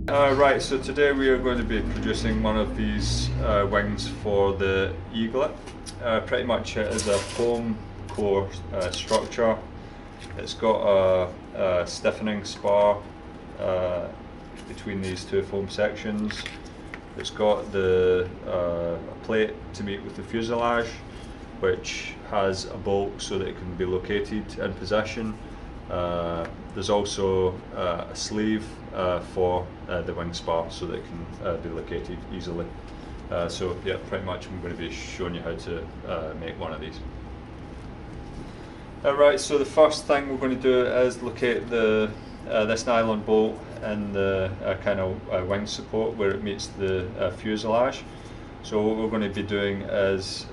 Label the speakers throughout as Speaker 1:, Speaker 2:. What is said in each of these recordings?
Speaker 1: Right, so today we are going to be producing one of these wings for the Eaglet. Pretty much it is a foam core structure. It's got a stiffening spar between these two foam sections. It's got the plate to meet with the fuselage, which has a bolt so that it can be located in position. There's also a sleeve for the wing spar so that it can be located easily. So yeah, pretty much I'm going to be showing you how to make one of these. Right, so the first thing we're going to do is locate this nylon bolt in the kind of wing support where it meets the fuselage. So what we're going to be doing is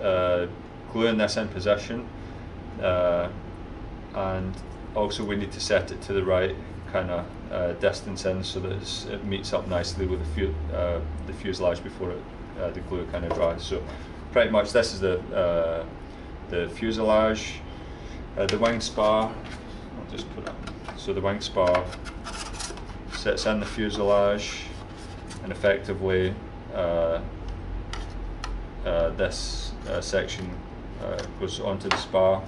Speaker 1: gluing this in position, and also we need to set it to the right kind of distance in so that it meets up nicely with the fuselage before the glue kind of dries. So pretty much this is the fuselage. The wing spar, I'll just put it, so the wing spar sits in the fuselage, and effectively this section goes onto the spar,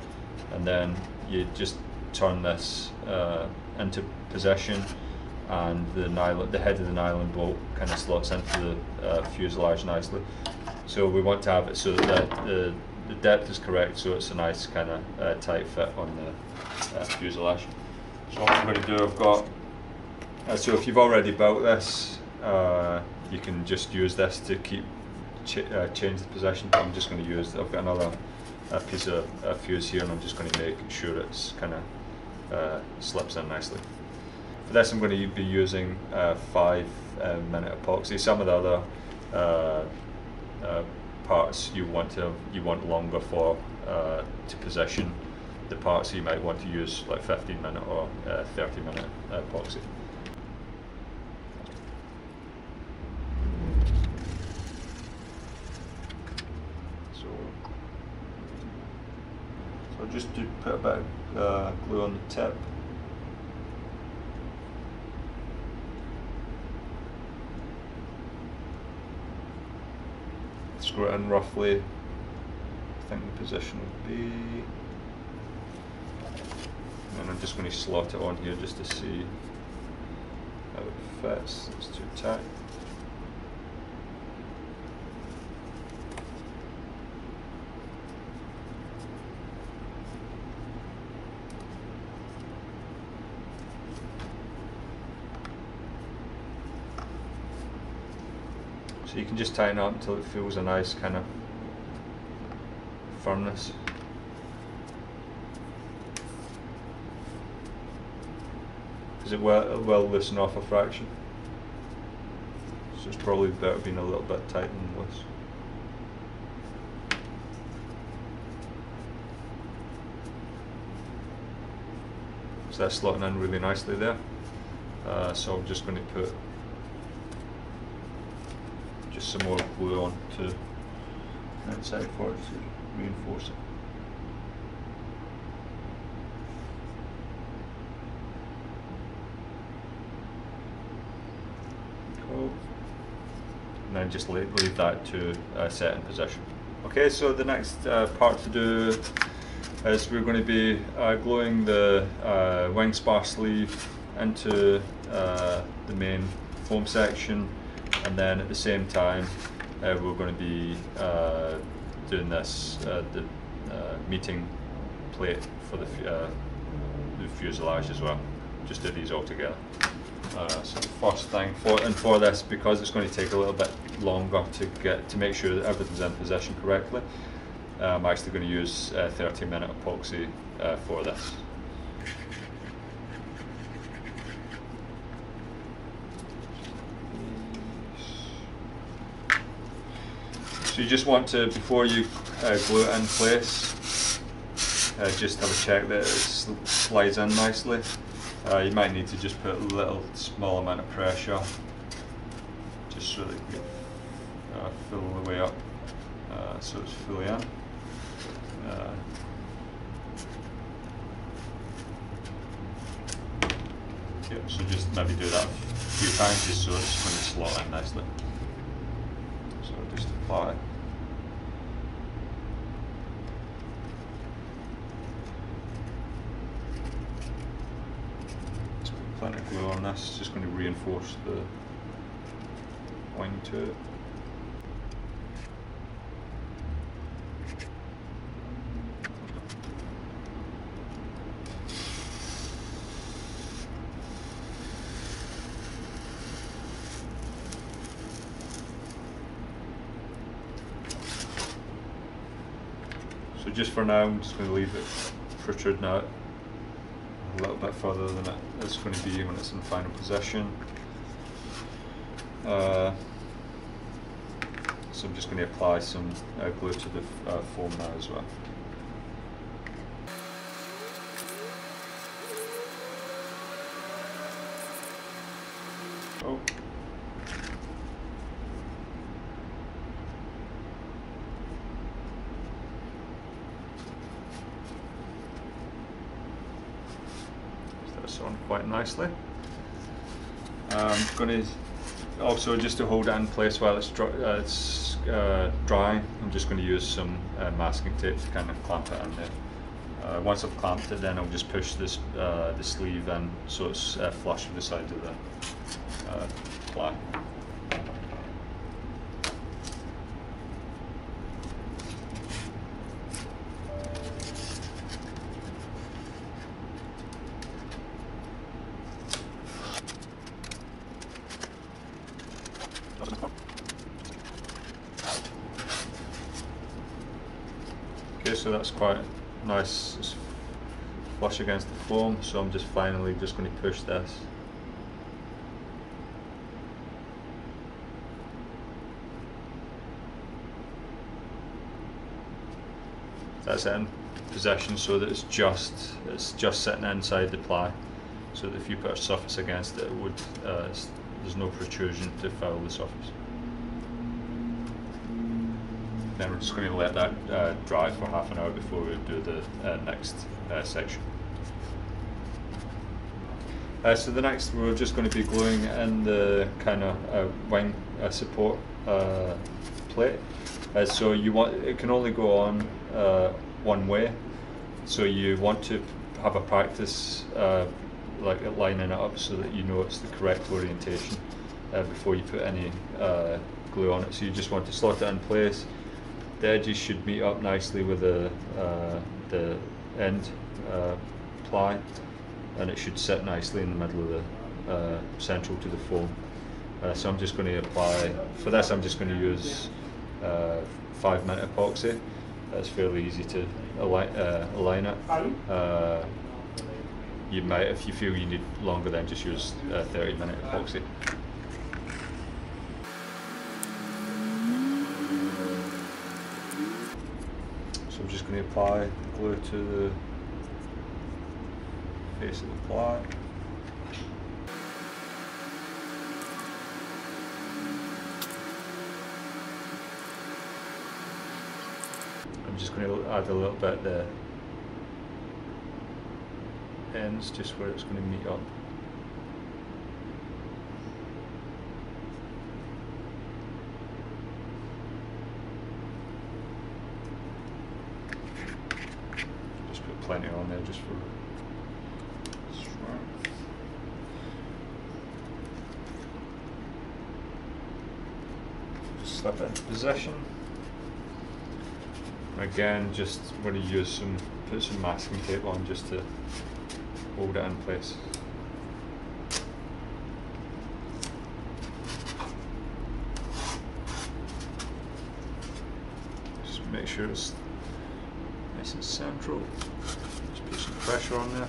Speaker 1: and then you just turn this into position, and the head of the nylon bolt kind of slots into the fuselage nicely. So we want to have it so that the depth is correct, so it's a nice kind of tight fit on the fuselage. So what I'm going to do, I've got, so if you've already built this, you can just use this to keep change the position, but I'm just going to use, I've got another piece of fuse here, and I'm just going to make sure it's kind of slips in nicely. For this I'm going to be using 5-minute epoxy. Some of the other parts you want longer for to position the parts, so you might want to use like 15-minute or 30-minute epoxy. So just to put a bit of glue on the tip. Screw it in roughly, I think the position would be, and I'm just going to slot it on here just to see how it fits. It's too tight. So you can just tighten up until it feels a nice kind of firmness. Because it will loosen off a fraction. So it's probably better being a little bit tight than loose. So that's slotting in really nicely there. So I'm just going to put some more glue on to the outside for it to reinforce it. Cool. And then just leave that to set in position. Okay, so the next part to do is we're going to be gluing the wing spar sleeve into the main foam section. And then at the same time, we're going to be doing this, the meeting plate for the fuselage as well. Just do these all together. So the first thing for this, because it's going to take a little bit longer to make sure that everything's in position correctly, I'm actually going to use 30-minute epoxy for this. So you just want to, before you glue it in place, just have a check that it slides in nicely. You might need to just put a small amount of pressure, just so that it can fill the way up, so it's fully in. Yeah, so just maybe do that a few times just so it's going to slot in nicely. So just apply. Just put plenty of glue on this, just going to reinforce the wing to it. So just for now, I'm just going to leave it protruding out a little bit further than it's going to be when it's in final position. So I'm just going to apply some glue to the foam now as well. Oh. That's on quite nicely. I'm going to also, just to hold it in place while it's drying, I'm just going to use some masking tape to kind of clamp it in there. Once I've clamped it, then I'll just push this the sleeve in so it's flush with the side of the ply. Okay, so that's quite nice, it's flush against the foam, so I'm just finally just going to push this. That's it in position so that it's just sitting inside the ply, so that if you put a surface against it, it would there's no protrusion to foul the surface. Then we're just going to let that dry for half an hour before we do the next section. So the next, we're just going to be gluing in the kind of wing support plate. So you want, it can only go on one way. So you want to have a practice like lining it up so that you know it's the correct orientation before you put any glue on it. So you just want to slot it in place. The edges should meet up nicely with the end ply, and it should sit nicely in the middle of the central to the foam. So I'm just going to apply, for this I'm just going to use 5-minute epoxy. It's fairly easy to align it. You might, if you feel you need longer, then just use 30-minute epoxy. So I'm just going to apply glue to the face of the ply. I'm just going to add a little bit at the ends, just where it's going to meet up. Just put plenty on there just for strength. Just slip it into position. Again, just going to use put some masking tape on just to hold it in place. Just make sure it's nice and central. Just put some pressure on there.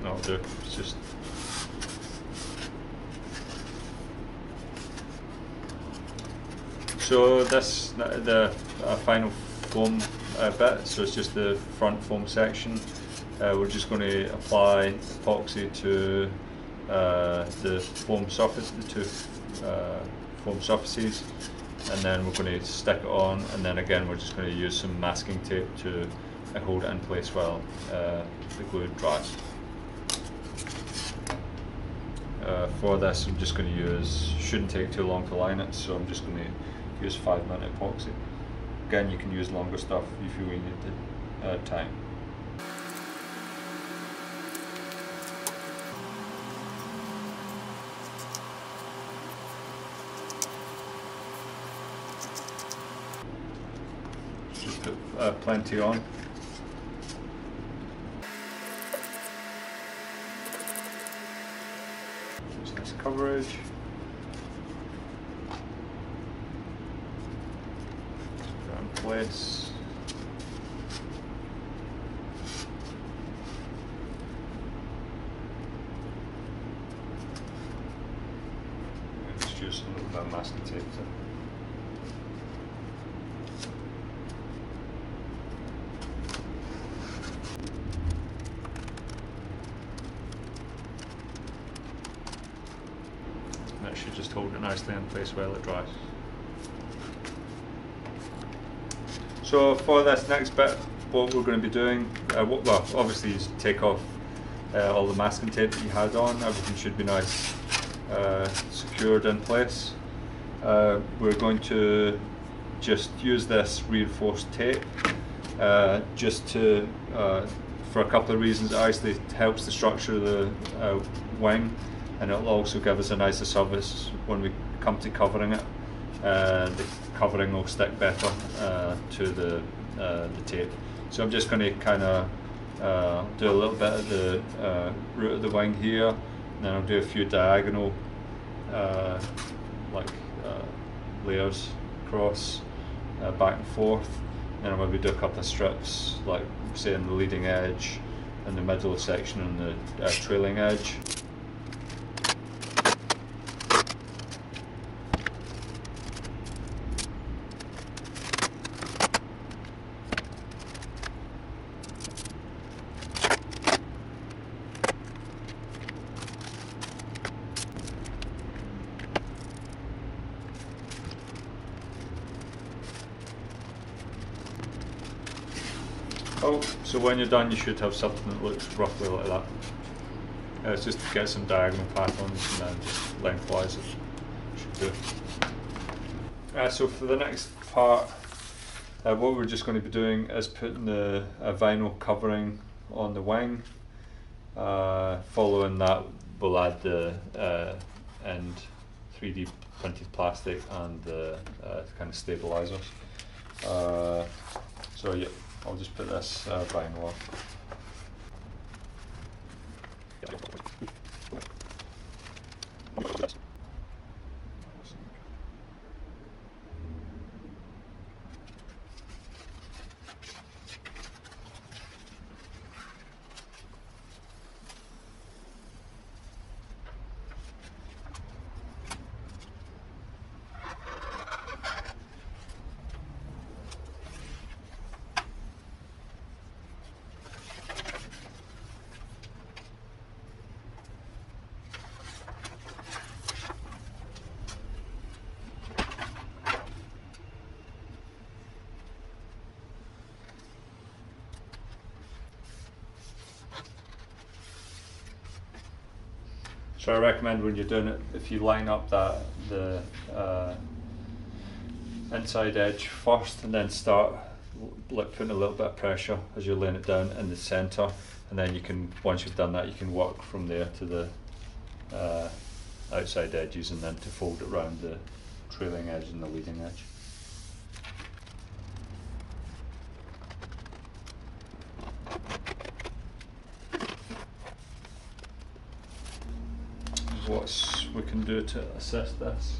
Speaker 1: That'll do. It's just so this the final foam bit, so it's just the front foam section. We're just going to apply epoxy to the foam surface, the two foam surfaces, and then we're going to stick it on, and then again we're just going to use some masking tape to hold it in place while the glue dries. For this I'm just going to use, shouldn't take too long to line it, so I'm just going to use 5-minute epoxy. Again, you can use longer stuff if you really need the time. Just put plenty on. Just nice coverage. Put it in place. Just use a little bit of masking tape to that should just hold it nicely in place while it dries. So for this next bit, what we're going to be doing, well, obviously you take off all the masking tape that you had on. Everything should be nice, secured in place. We're going to just use this reinforced tape just to, for a couple of reasons. It actually helps the structure of the wing, and it'll also give us a nicer surface when we come to covering it. The covering will stick better to the tape. So I'm just going to kind of do a little bit of the root of the wing here, and then I'll do a few diagonal layers across, back and forth. Then I'll maybe do a couple of strips, like say in the leading edge, in the middle section, and the trailing edge. Oh, so when you're done, you should have something that looks roughly like that. It's just to get some diagonal patterns, and then just lengthwise it should do. So for the next part, what we're just going to be doing is putting the vinyl covering on the wing. Following that, we'll add the end 3D printed plastic and the kind of stabilizers. So yeah, I'll just put this vinyl on. So I recommend when you're doing it, if you line up the inside edge first, and then start putting a little bit of pressure as you're laying it down in the centre, and then you can, once you've done that, you can work from there to the outside edges, and then to fold it around the trailing edge and the leading edge. What we can do to assess this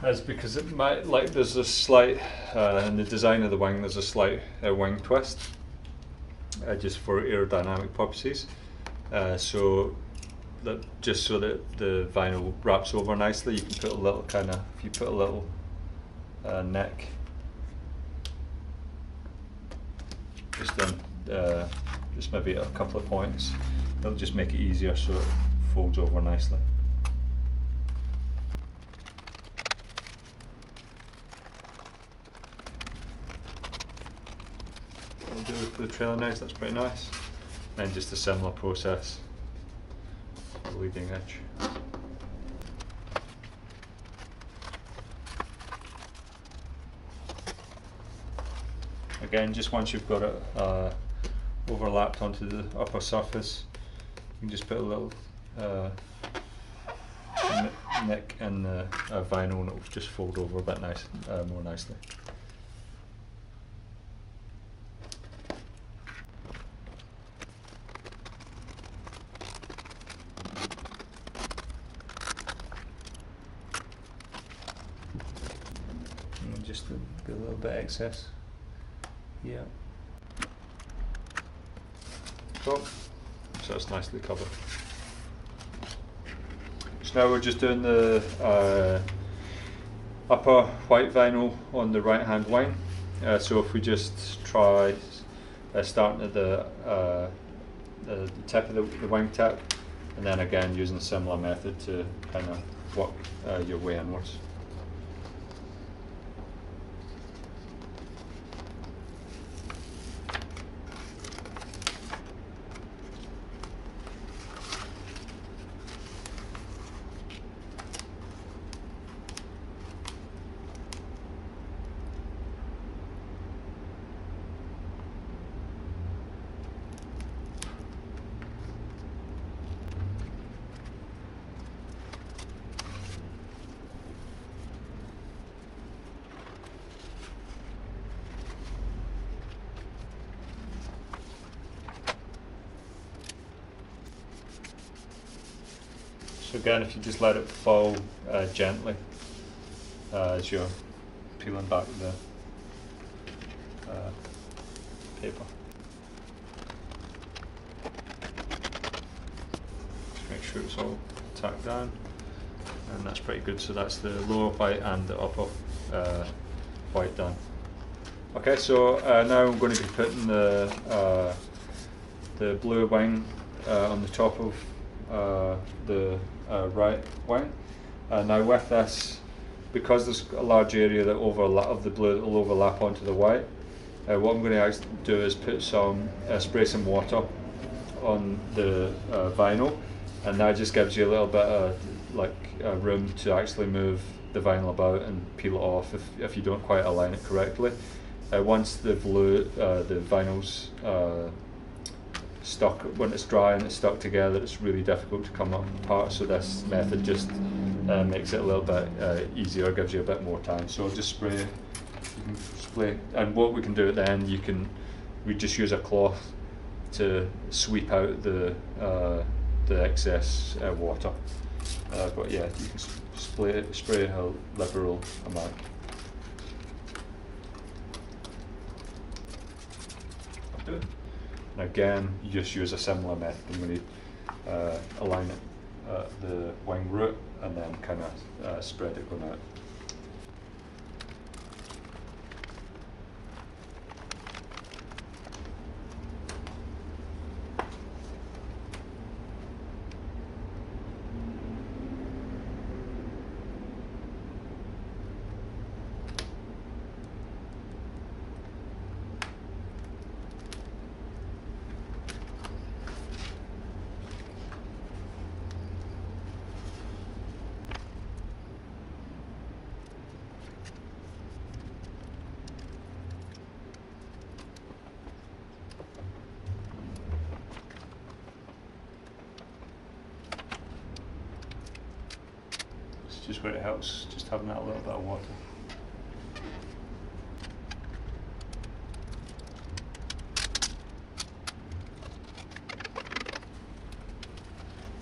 Speaker 1: is, because it might, like, there's a slight in the design of the wing, there's a slight wing twist just for aerodynamic purposes, so that just so that the vinyl wraps over nicely, you can put a little kind of, if you put a little neck just in, just maybe at a couple of points, it'll just make it easier so it folds over nicely. for the trailing edge, that's pretty nice. Then just a similar process for the leading edge. Again, just once you've got it overlapped onto the upper surface, you can just put a little nick in the vinyl and it will just fold over a bit more nicely. And just a little bit excess. Yeah. Cool. So it's nicely covered. So now we're just doing the upper white vinyl on the right hand wing. So if we just try starting at the tip of the wingtip, and then again using a similar method to kind of work your way inwards. So again, if you just let it fall gently as you're peeling back the paper. Just make sure it's all tacked down, and that's pretty good. So that's the lower white and the upper white done. Okay, so now I'm going to be putting the blue wing on the top of the right wing. Now with this, because there's a large area that of the blue that will overlap onto the white, what I'm going to actually do is put some spray some water on the vinyl, and that just gives you a little bit of room to actually move the vinyl about and peel it off if you don't quite align it correctly. Once the vinyl's stuck, when it's dry and it's stuck together, it's really difficult to come apart, so this method just makes it a little bit easier, gives you a bit more time. So I'll just spray, and what we can do at the end, we just use a cloth to sweep out the excess water. But yeah, you can spray a liberal amount. And again, you just use a similar method. I'm going to align it at the wing root and then kind of spread it going out. Just where it helps, just having that little bit of water.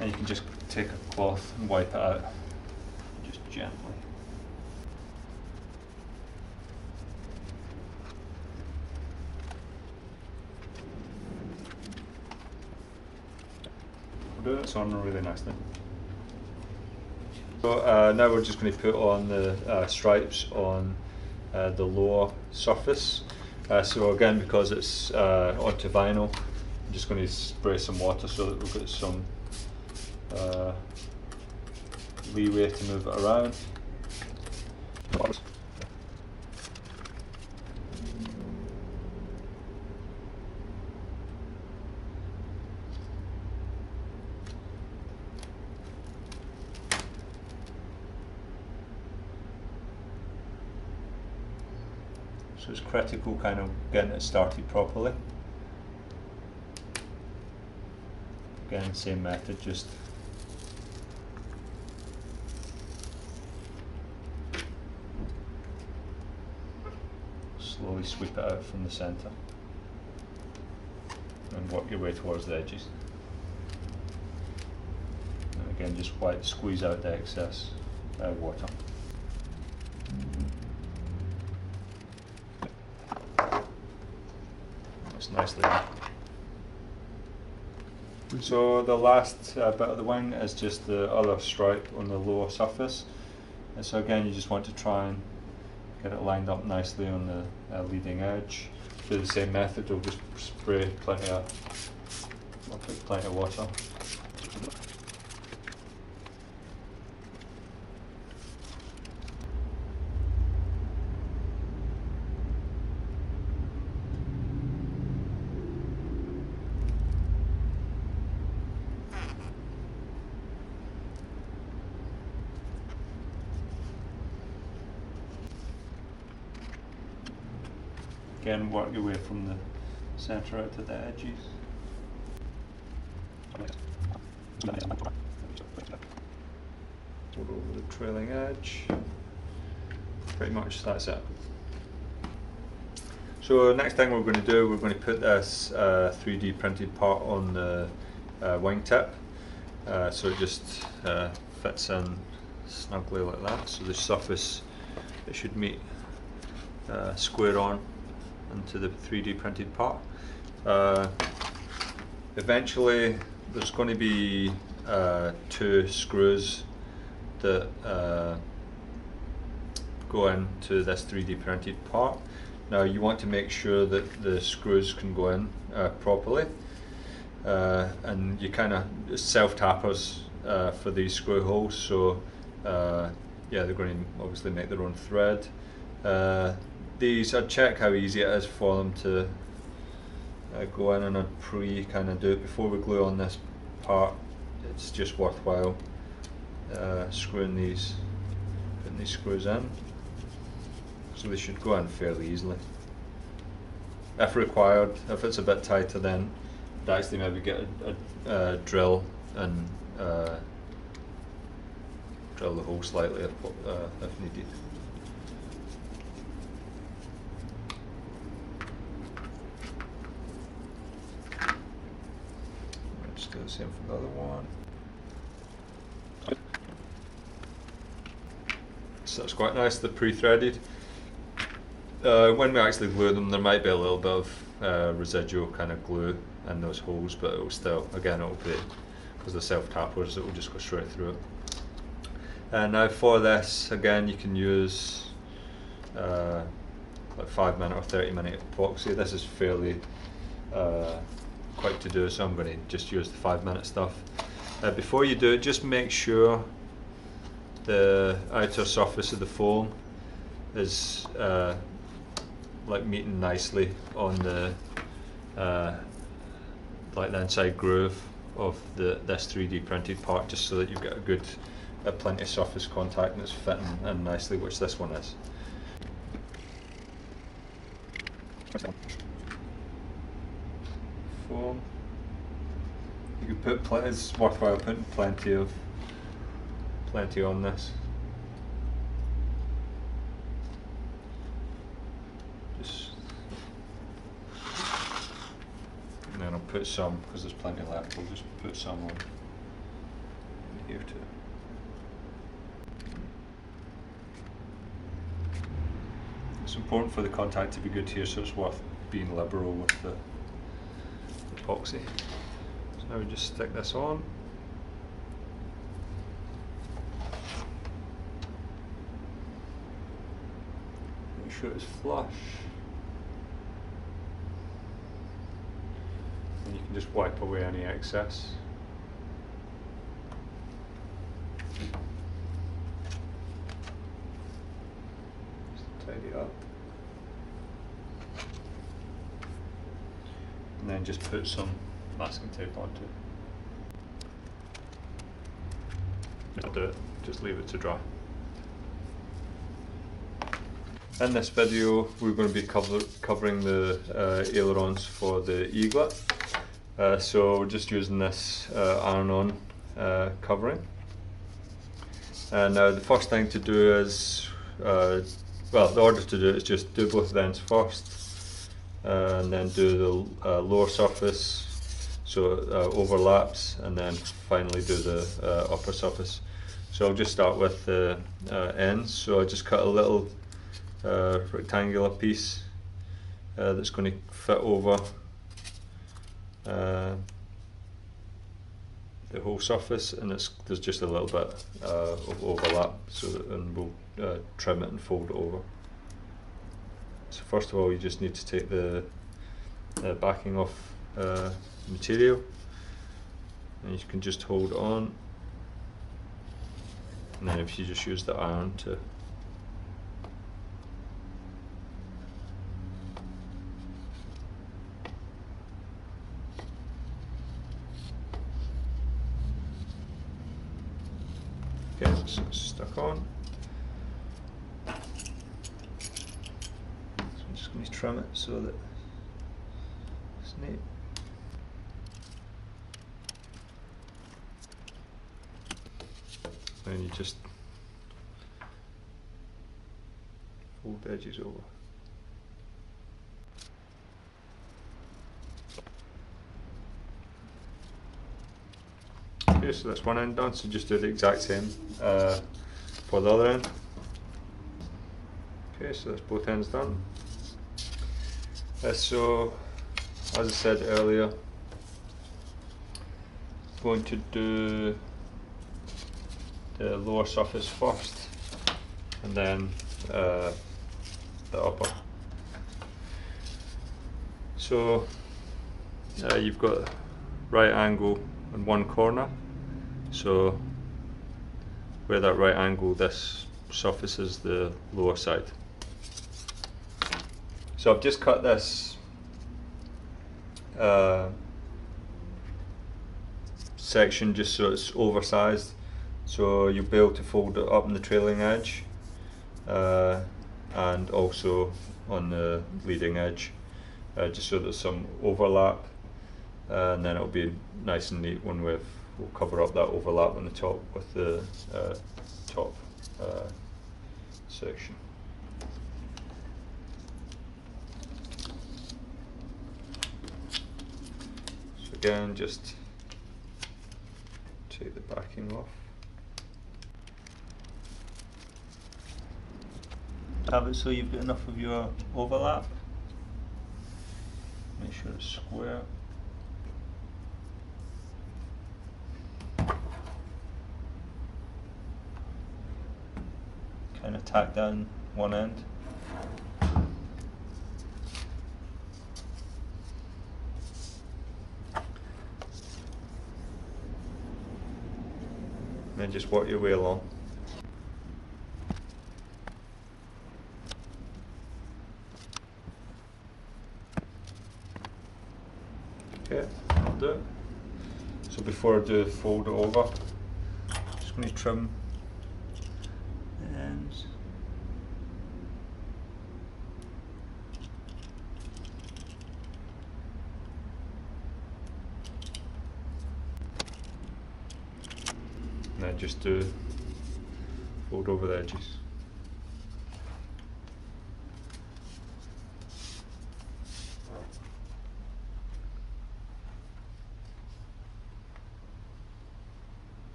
Speaker 1: And you can just take a cloth and wipe it out, just gently. We'll do it on really nicely. So now we're just going to put on the stripes on the lower surface. So again, because it's onto vinyl, I'm just going to spray some water so that we've got some leeway to move it around. So it's critical kind of getting it started properly. Again, same method, just slowly sweep it out from the centre and work your way towards the edges. And again, just squeeze out the excess water. That's nicely done. So the last bit of the wing is just the other stripe on the lower surface. And so again, you just want to try and get it lined up nicely on the leading edge. Do the same method, we'll just spray plenty of water. Again, work your way from the centre out to the edges. Go over the trailing edge. Pretty much that's it. So next thing we're going to do, we're going to put this 3D printed part on the wingtip. So it just fits in snugly like that. So the surface, it should meet square on into the 3D printed part. Eventually there's going to be 2 screws that go into this 3D printed part. Now you want to make sure that the screws can go in properly, and you kind of self-tappers for these screw holes, so yeah, they're going to obviously make their own thread. These, I'd check how easy it is for them to go in, and I'd kind of do it before we glue on this part. It's just worthwhile putting these screws in. So they should go in fairly easily. If required, if it's a bit tighter, then I'd actually maybe get a drill and drill the hole slightly if needed. Just do the same for the other one. So it's quite nice, they're pre-threaded. When we actually glue them, there might be a little bit of residual kind of glue in those holes, but it will still, again, it will be, because they're self-tappers, it will just go straight through it. And now for this, again, you can use like 5-minute or 30-minute epoxy. This is fairly quick to do, so I'm going to just use the 5-minute stuff. Before you do it, just make sure the outer surface of the foam is like meeting nicely on the like the inside groove of this 3D printed part, just so that you've got a good plenty of surface contact and it's fitting in nicely, which this one is. Foam. You can put it's worthwhile putting plenty on this. And then I'll put some, because there's plenty left, I'll just put some on here too. It's important for the contact to be good here, so it's worth being liberal with the epoxy. So now we just stick this on. Make sure it's flush. And you can just wipe away any excess. Just tidy up. And then just put some masking tape onto it. That'll do it, just leave it to dry. In this video we're going to be covering the ailerons for the Eaglet. So we're just using this iron-on covering. And now the first thing to do is, well, the order to do it is just do both ends first, and then do the lower surface so it overlaps, and then finally do the upper surface. So I'll just start with the ends. So I just cut a little rectangular piece that's going to fit over the whole surface, and there's just a little bit of overlap, so that, and we'll trim it and fold it over. So first of all, you just need to take the backing off material, and you can just hold on, and then if you just use the iron to okay, so it's stuck on. So I'm just going to trim it so that it's neat. And you just fold the edges over. Okay, so that's one end done, so just do the exact same for the other end. Okay, so that's both ends done. So, as I said earlier, going to do the lower surface first, and then the upper. So you've got right angle on one corner, so where that right angle, this surface is the lower side. So I've just cut this section just so it's oversized, so you'll be able to fold it up on the trailing edge and also on the leading edge, just so there's some overlap, and then it'll be nice and neat when we'll cover up that overlap on the top with the top section. So again, just take the backing off. Have it so you've got enough of your overlap. Make sure it's square. Kind of tack down one end. And then just work your way along. Okay, I'll do it. So before I do fold it over, I'm just going to trim the ends. And then just do fold over the edges.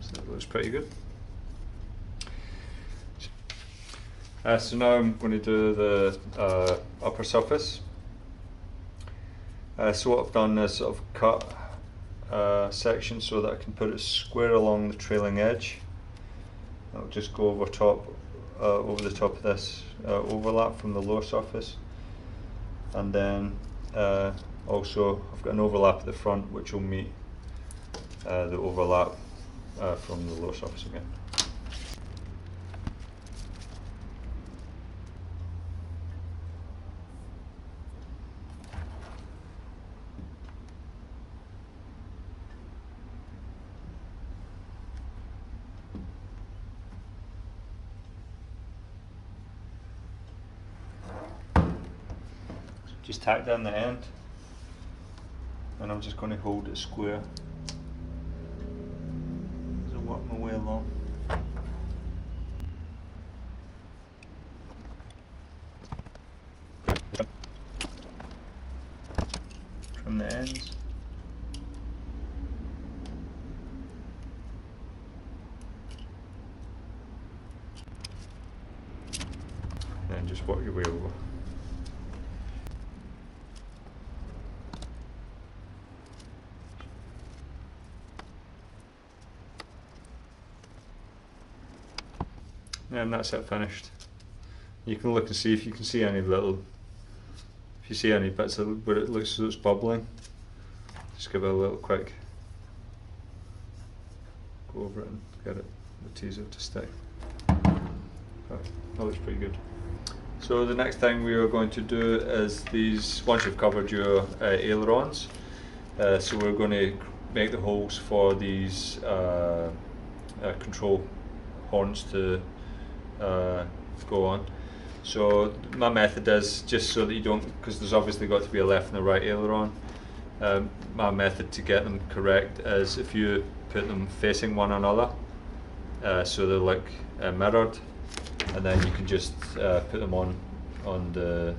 Speaker 1: So that looks pretty good. So now I'm going to do the upper surface. So what I've done is I've cut section so that I can put it square along the trailing edge. I'll just go over the top of this overlap from the lower surface, and then also I've got an overlap at the front which will meet the overlap from the lower surface again. just tack down the end, and I'm just going to hold it square as I work my way along. Trim the ends. And just work your way over. And that's it, finished. You can look and see if you can see any little, if you see any bits of where it looks as though it's bubbling, just give it a little quick go over it and get it, the teaser to stick. That looks pretty good. So the next thing we are going to do is these, once you've covered your ailerons, so we're going to make the holes for these control horns to go on. So my method is, just so that you don't, because there's obviously got to be a left and a right aileron, my method to get them correct is if you put them facing one another, so they're like mirrored, and then you can just put them on the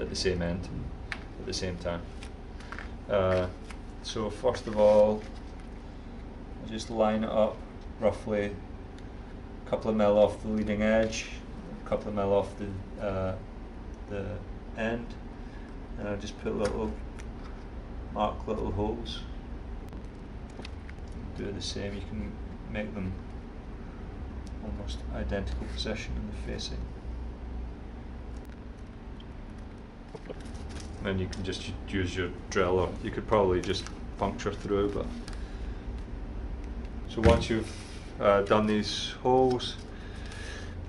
Speaker 1: at the same end at the same time. So first of all, I just line it up roughly a couple of mil off the leading edge, a couple of mil off the end, and I just put mark little holes. Do the same. You can make them almost identical position in the facing. Then you can just use your drill, or you could probably just puncture through. But so once you've done these holes,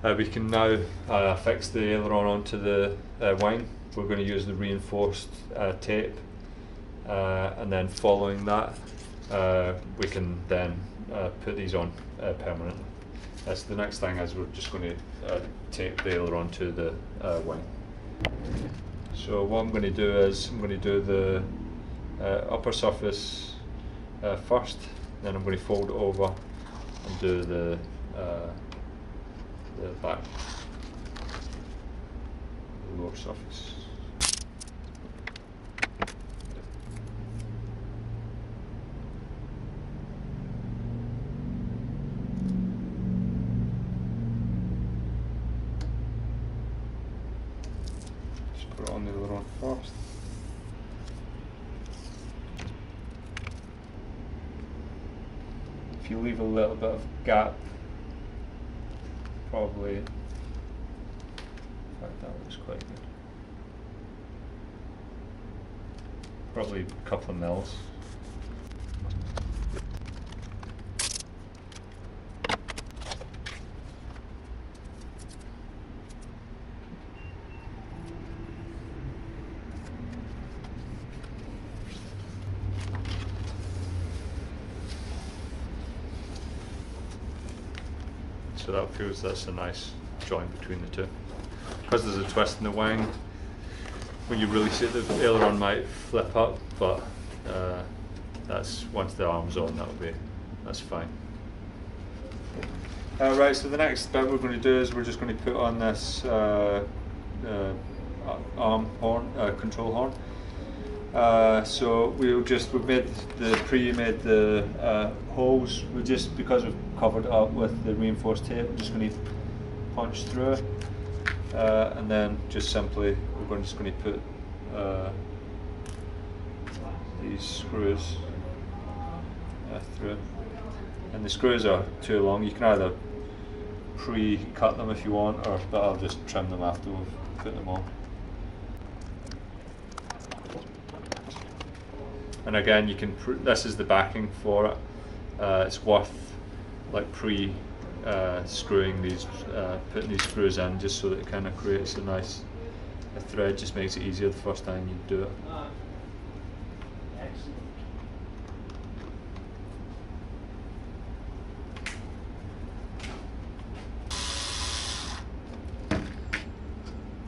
Speaker 1: we can now fix the aileron onto the wing. We're going to use the reinforced tape, and then following that, we can then put these on permanently. So the next thing is we're just going to tape the aileron to the wing. So what I'm going to do is I'm going to do the upper surface first, then I'm going to fold it over and do the back, the lower surface. Put it on the aileron first. If you leave a little bit of gap, probably, in fact that looks quite good. Probably a couple of mils. So that feels that's a nice joint between the two. Because there's a twist in the wing, when you really see it, the aileron might flip up, but that's once the arm's on, that's fine. Right, so the next bit we're going to do is we're just going to put on this arm horn, control horn. So we've pre-made the holes. We just, because we've covered it up with the reinforced tape, we're just going to punch through it, and then just simply we're just going to put these screws through. And the screws are too long. You can either pre-cut them if you want, but I'll just trim them after we've put them on. And again, you can. This is the backing for it. It's worth like screwing these, putting these screws in, just so that it kind of creates a nice thread. Just makes it easier the first time you do it.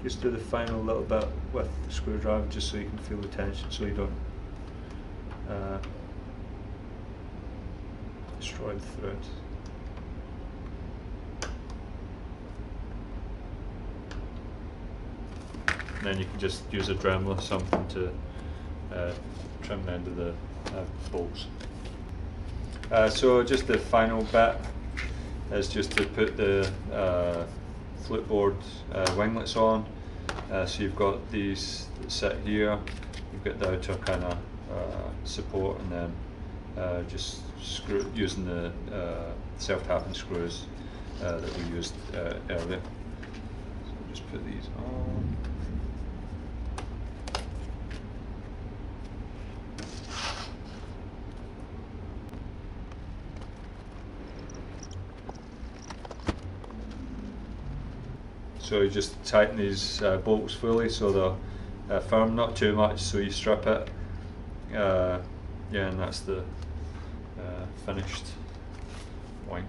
Speaker 1: just do the final little bit with the screwdriver just so you can feel the tension, so you don't destroy the threads. And then you can just use a Dremel or something to trim the end of the bolts. So just the final bit is just to put the flipboard winglets on. So you've got these that sit here, you've got the outer kind of support, and then just screw using the self-tapping screws that we used earlier. So just put these on. So you just tighten these bolts fully so they're firm, not too much, so you strip it. Yeah, and that's the finished wing.